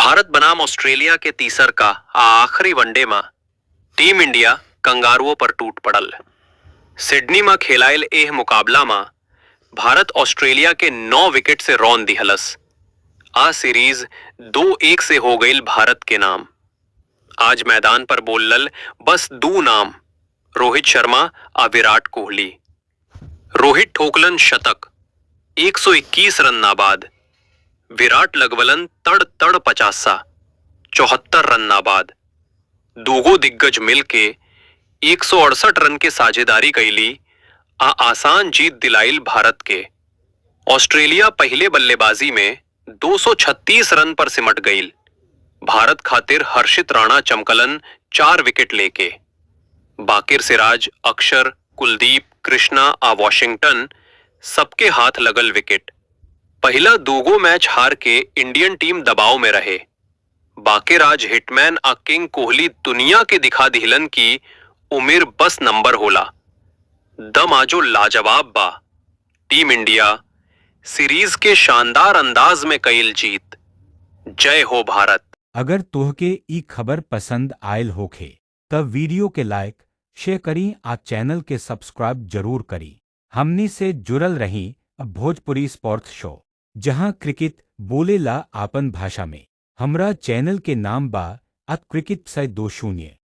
भारत बनाम ऑस्ट्रेलिया के तीसर का आखिरी वनडे में टीम इंडिया कंगारुओं पर टूट पड़ल। सिडनी में खेलायल एह मुकाबला में भारत ऑस्ट्रेलिया के 9 विकेट से रौन दिहलस। आ सीरीज 2-1 से हो गई भारत के नाम। आज मैदान पर बोलल बस 2 नाम, रोहित शर्मा और विराट कोहली। रोहित ठोकलन शतक 121 रन नाबाद, विराट लगवलन तड़ तड़ 50 74 रन नाबाद। दूगो दिग्गज मिलके 168 रन के साझेदारी कैली आ आसान जीत दिलाइल भारत के। ऑस्ट्रेलिया पहले बल्लेबाजी में 236 रन पर सिमट गईल। भारत खातिर हर्षित राणा चमकलन 4 विकेट लेके। बाकिर सिराज, अक्षर, कुलदीप, कृष्णा आ वॉशिंगटन सबके हाथ लगल विकेट। पहला दूगो मैच हार के इंडियन टीम दबाव में रहे। बाकिर आज हिटमैन आ किंग कोहली दुनिया के दिखा दिहलन की उम्र बस नंबर होला। दम आजो लाजवाब बा। टीम इंडिया सीरीज के शानदार अंदाज में कईल जीत। जय हो भारत। अगर तोहके ई खबर पसंद आयल होखे तब वीडियो के लाइक शेयर करी आ चैनल के सब्सक्राइब जरूर करी। हमनी से जुड़ल रही अब भोजपुरी स्पोर्ट्स शो, जहां क्रिकेट बोलेला आपन भाषा में। हमरा चैनल के नाम बा @cricket20।